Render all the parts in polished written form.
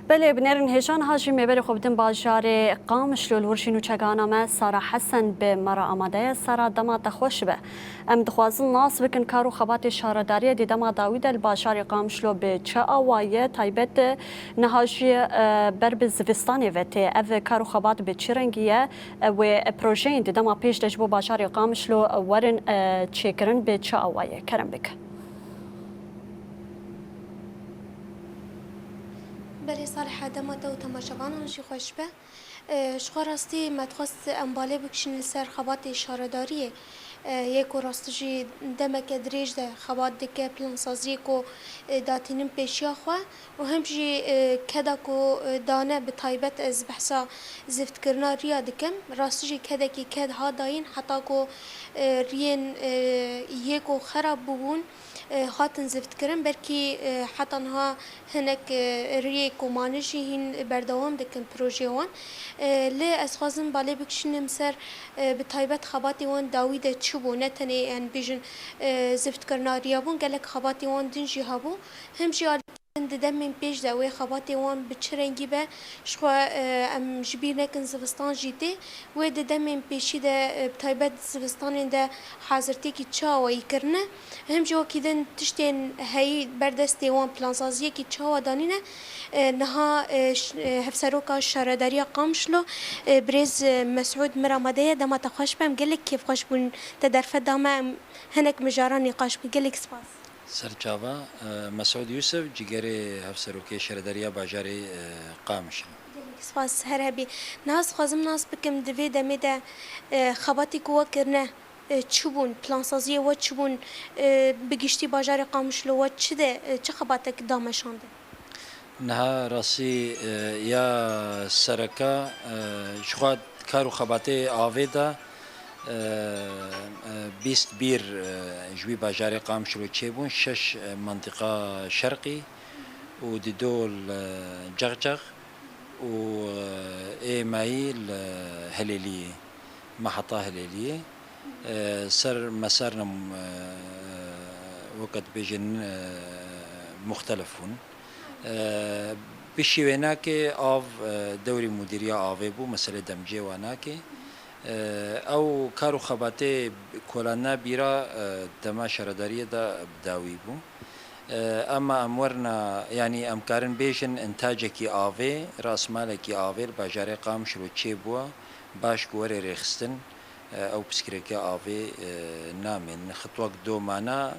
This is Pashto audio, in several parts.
بله بنرن هشان هاشمی بر خوب دم باجار قامش لول ورشینو چگانا ما سارا حسن به مرا آماده سارا دما تخوش به ام دخوازن ناس بکن کارو خبات شهرداری دی دما داوید الباجار قامش لو به چه آوایه تایبت نهاجی بر بزوستانی وته او کارو خبات به چرنگیه و پروژه دی دما پیش دجبو باجار قامش لو ورن چکرن به چه آوایه کرم بک بله صالح دما تو تماشاوان شي خوش به شخوا راستی متخص انباله بکشن سر خبات شارداریه یک راستجی دمک دریج ده خبات دکه پلان سازی کو داتینم پیشیا خوا و همجی کدا کو دانه به تایبت از بحثا زفت کرنا ریا دکم راستجی کدا کی کد ها داین حتی کو رین یکو خراب بون خاطن زفت کرن برکی حتی نها هنک ری کومانشی هین بردوام دکن پروژه وان لی از خازن باله بکشنم سر به تایبت خباتی وان داوید چوبو نتنی ان بیژن زفت کرنا ریابون گلک خباتی وان دنجی هبو هم جال دم پیش دوی خباتی وان بچرنگی به شخوا ام جبیر نکن زوستان جیتی و دم پیشی ده تایبت زوستان ده حاضرتی کی چاوی کرنه هم جو کیدن تشتین هی بردستی وان پلانسازی کی چاوا دانینه نها هفسروکا شهرداری قامشلو برز مسعود مرامده دما تخوش بم گلک کیف خوش بون تدرفه دما هنک مجاران نقاش گلک سپاس سرچاوا مسعود يوسف جيجري هفسروكي شهرداريا باجاري قامش سپاس هر هبی ناس خازم ناس بکم دوی دمی ده خباتی کو کرنه چوبون پلانسازی و چوبون بگشتی باجار قامشلو و چه ده چه خباتک دامشانده نها راسي يا سركا شخوات كارو خباتي آويدا بيست بير جوي باجاري قامشلو تشيبون شش منطقة شرقي ودي دول جغجغ و مايل هليلية محطة هليلية سر مسارنا وقت بيجن مختلفون بشي وناكي آف دوري مديرية آفي بو مسألة دمجي وناكي او كارو خباتي كولانا بيرا دما شهردارية دا بداوي بو اما امورنا يعني امكارن بيجن انتاجكي آفي راس مالكي آفي الباجاري قام شلو تشيبوا باش كوري ريخستن او بسكريكي آفي نامن خطوك دو معنا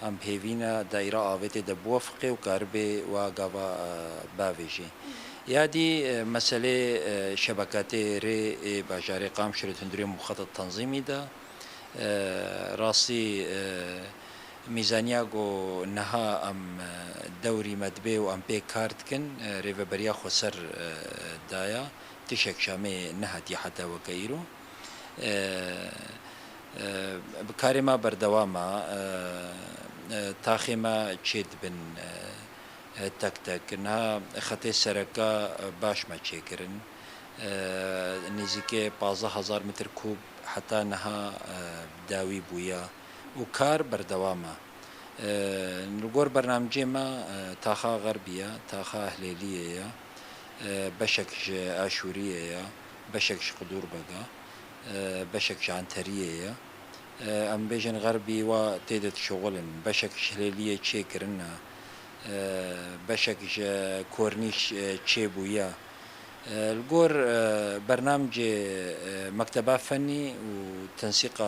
ام بهيفينا دايرة آفي دبوفقي وكاربي وقابا بافيجي يادي مسألة شبكات ري باجاري قام شلو تندري مخطط تنظيمي دا راسي ميزانياغو نها ام دوري مدبي و ام بي كارتكن ريفبريا خسر دايا تشك شامي نهتي حتى وكيرو بكارما بردواما تاخيما تشيد بن تك تك نها خطي سركا باش ما تشيكرن نزيكي 15000 متر كوب حتى نها داوي بويا وكار بردوامة نقول برنامجي ما تاخا غربية تاخا هليلية بشكش آشورية بشكش قدور بقى بشكش عنترية أم بيجن غربي وتيدت شغلن بشكش هليلية تشيكرنا بشكش كورنيش تشيبويا الجور برنامج مكتبة فني وتنسيق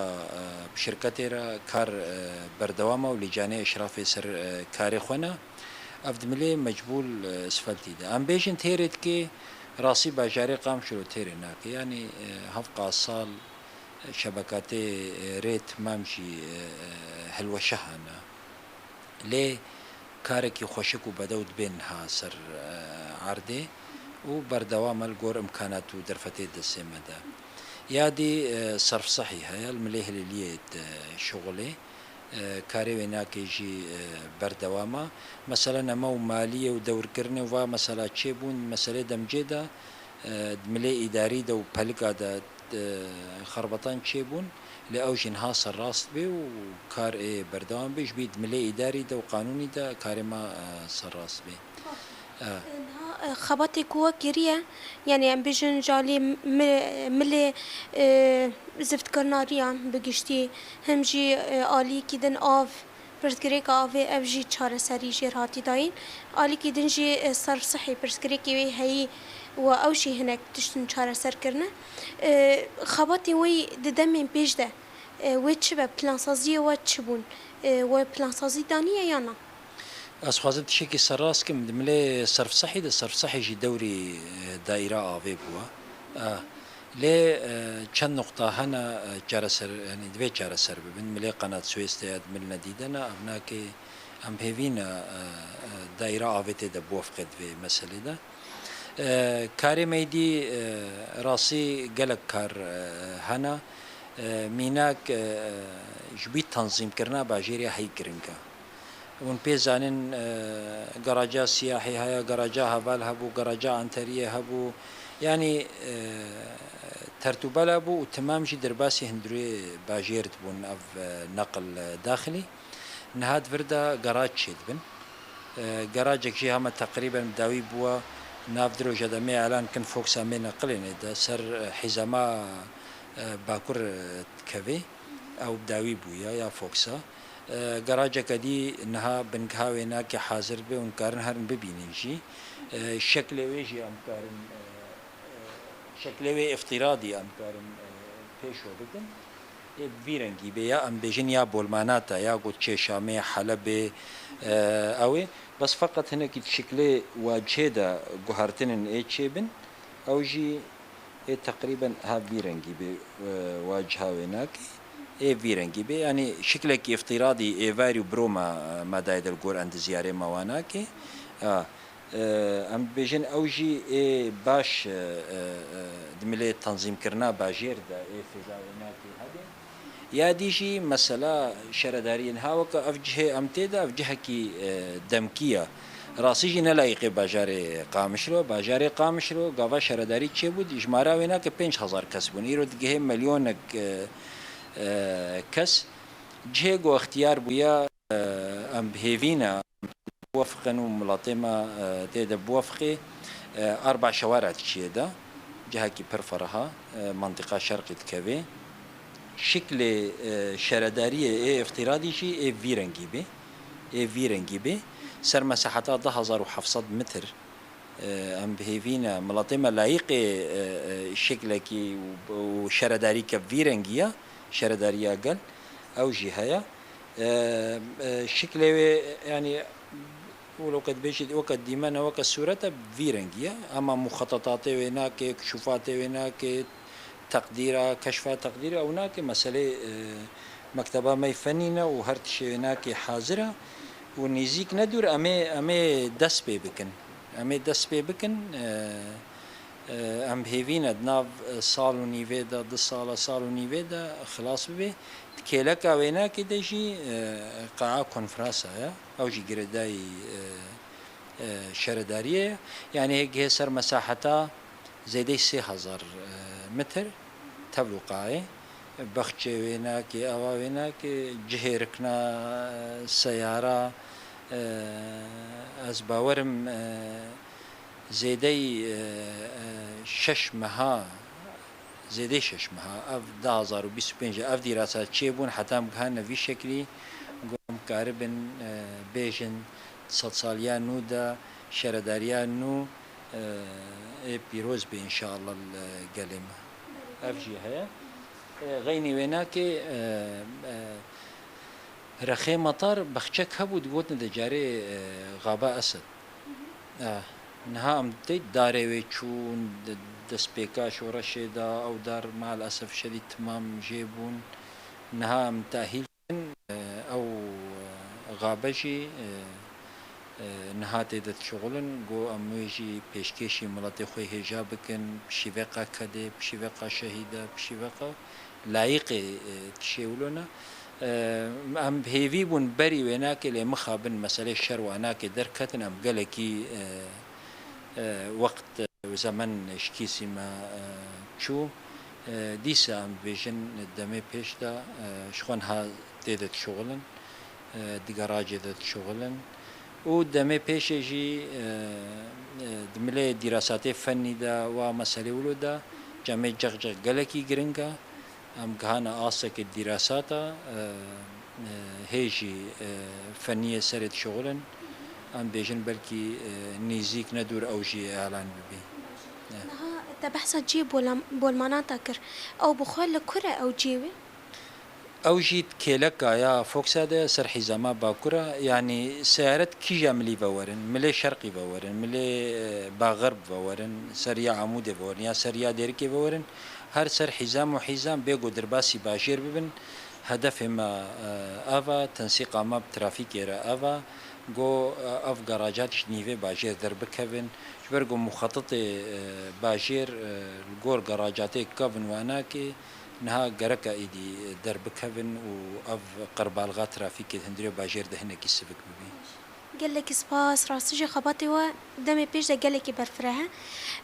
بشركتها كار بردوامة ولجان إشراف سر كاري خونا أفدملي مجبول اسفلتي ده أم بيجن تيرت كي راسي باجاري قام شلو تيري ناك يعني هفقا صال شبكات ريت مامشي هلوة شهنا ليه كاركي خوشكو بدود بينها سر عردي و بردوام الجور امكانات ودرفتي الدسمة ده يادي صرف صحيح هي المليه لليد شغلي كاري ويناك يجي بردوامة مثلا مو مالية ودور كرني و مثلا تشيبون مسألة دمجيدا ملي إداري ده وبلقا ده خربطان تشيبون لأوجن هاص الراس بي وكار ايه بردوام بيش بيد ملي إداري ده وقانوني ده كاري ما سراس بي خباتي كوا كريه يعني ام بيجن جالي ملي زفت كرناريا بگشتي هم جي آلي كيدن آف پرسکریک آوی افجی چهار سری جر هاتی داین آلی کی دنجی صرف صحی پرسکریکی وی هی و اوشی هنک تشتن چهار سر کرنه خباتی وی ددمین پیش ده وی چه به پلانسازی و چه بون و پلانسازی دانیه یا نه؟ از خوازم تشکی سراس کم دمله صرف صحی جی دوری دایره آوی بوا لي كان نقطة هنا جرسر يعني دبي جرسر ببن ملي قناة سويس تياد ملنا ديدنا أبناك أم هيفينا دائرة آفيتي دا بوفقد في مسألة دا كاري ميدي راسي قلق كار هنا ميناك جبيت تنظيم كرنا باجيريا هاي كرنكا ون بيزانين جراجا سياحي هيا جراجا هبال هبو جراجا انتريه هبو يعني ترتوبة لابو وتمام جي درباسي هندروي باجيرت بون اف نقل داخلي نهاد فردا جراج شيد بن جراجك جي هما تقريبا داوي بوا نافدرو جدامي اعلان كن فوق سامي نقلين دا سر حزاما باكور كافي او داوي بويا يا فوكسا جراجك دي انها بنكهاوي ناكي حاضر به ونكارن هرن ببينيجي الشكل ويجي امكارن شكله افتراضي ام كارن بيشو بكن بيرنجي بيا ام بيجن يا بولماناتا يا قوتشي شامي حلب اوي بس فقط هنا كي شكله واجهه دا جوهرتن ايتشيبن او جي تقريبا ها بيرنجي بي واجهه هناك بيرنجي بي يعني شكله افتراضي ايفاريو بروما مدايد الجور عند زياره مواناكي ام بيجن اوجي باش دملي تنظيم كرنا باجير دا فيزاوناتي هذه يا ديجي مسألة شردارين هاوك افجه امتدا افجه كي دمكيه راسيجي نلاقي باجاري قامشلو قاوا شرداري تشبود اجمارا ويناك 5000 كسبون يرو دغه مليون كس جهه اختيار بويا ام بهيفينا بوفقا وملاطمة تيدا بوفقي 4 شوارع تشيدا جهكي برفرها منطقة شرقي تكافي شكل شردارية افتراضي شي فيرنجي بي سر مساحتها 10700 متر ام بهيفينا ملاطمة لايقة شكلكي وشرداري كفيرنجية شردارية قل او جهايا شكله يعني ولو قد بيجي وقت ديمانا وقت صورته فيرنجية أما مخططاته هناك كشوفاته هناك تقديره كشفات تقديره هناك مسألة مكتبة ما يفنينا وهرت شيء هناك حاضرة ونيزيك ندور أمي دس بيبكن ام هيفينا دناف صالو نيفيدا صالو نيفيدا خلاص بي كيلكا وينا كدجي قاعة كونفرانسا او جي جرداي شردارية يعني هيك هسر مساحتها زي 3000 متر تبلو قاعة بخشي ويناك اوا ويناك جهيركنا سيارة از باورم زيدي 6 مها اف 2025 اف دراسات تشيبون حتى مكان في شكلي قوم كاربن بيجن 100 ساليان نودا شرداريان نو بيروز بي ان شاء الله القلمة افجي هيا غيني ويناك رخي مطار بخشك هبو دقوتنا دجاري غابة اسد نها ام داري ويتشون دسبيكاش ورشيدا او دار مع الاسف الشديد تمام جيبون نها ام تاهيل او غابجي نهات دت شغلن جو امويجي بيشكيشي ملاتي خوي هجابكن بشيفقا كدي بشيفقا شهيده بشيفقا لايقي تشيولونا ام بهيفي بون بري ويناك اللي مخابن مساله الشر واناك دركتن ام قالكي وقت وزمن شكيسي ما شو ديسا ام فيجن دمي بيشتا شخون ها تيدت شغلن دي جراج دت شغلن و دمه پیشجی دمله دراسات فنی دا و مسئله ولو دا جامعه جغ گلکی گرنگا ام گهانا آسک دراساتا هیجی فنیه سرت شغلن ام بیجن بلکی نیزیک ندور اوجی اعلان ببی نها تبحثت جي بولماناتا كر أو بخال لكرة أو جيوي اوجيت كيلكا يا فوكساده سر حزامه باكورا يعني سيارت كيجا ملي بورن ملي شرقي بورن ملي باغرب بورن سريا عمود بورن يا سريا ديركي بورن هر سر حزام وحزام بيقو درباسي باشير ببن هدف ما افا تنسيق ما بترافيك يرا افا جو اف جراجات شنيفي باشير دربكفن شبرقو مخطط باشير الجور جراجاتي كافن واناكي نها جركا ايدي دربكفن و اف قربالغا ترافيك هندري باشير دهنا كي سبك ببي قال لك سباس راسجي خباطي و دمي بيش قال لك برفرها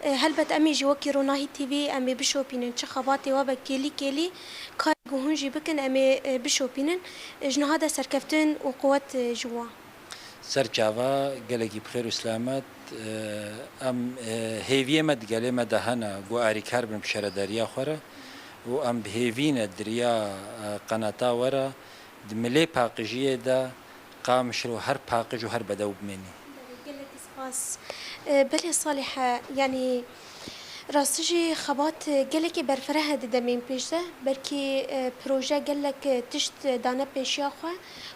هل بت امي جوكي روناهي تي في امي بشوبينن شي خباطي و بكيلي كيلي كار جوهنجي بكن امي بشوبينن جنا هذا سركفتن وقوات جوا سرچاوا گلگی بخیر و سلامت ام هیویه مد گله مدهنا گو آریکار بن بشرداریا خوره و ام بهیوین دریا قناتا ورا دملی پاقجیه دا قامش رو هر پاقج و هر بدو بمینی قال لك سباس بلي صالحة يعني راستجي خبات قالك برفرها دمين بيشته بركي بروجا قالك تشت دانا بيشياخوا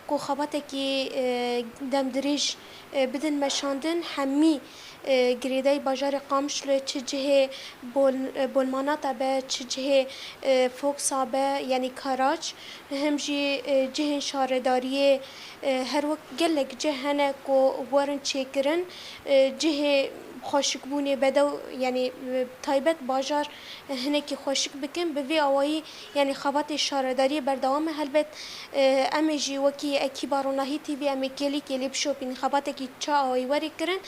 كو خباتكي دم دريج بدن مشاندن حمي گریدای باجار قامشلو چه جهه بولماناتا به چه جهه فوکسا به یعنی کاراج هم جی جهه شارداریه هر وقت گلک جهنه کو ورن چیکرن جهه خوشک بونه بدو یعنی تایبت باجار هنکی خوشک بکن به وی آوایی یعنی خوات شارداری بردوام هلبت امی جی وکی اکی باروناهی تی وی امی کلی بشوپین خوات کی چا آوایی وری کرن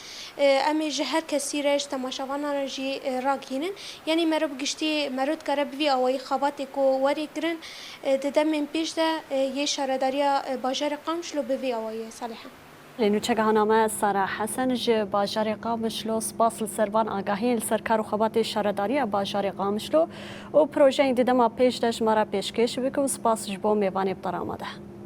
امی جی هر کسی رش تماشاوانا جی راگینن یعنی مرو بگشتی مرود کرب وی آوایی خوات کو وری کرن ددم من پیش ده یه شارداری باجار قامشلو به وی آوایی صالحه لینو چگهانامه سارا حسن ج باجار قامشلو سپاس لسروان آگاهی لسرکار و خبات شارداری باجار قامشلو و پروژه دیدما پیش دش مرا پیشکش بکو سپاس جبو میوانی بطر آمده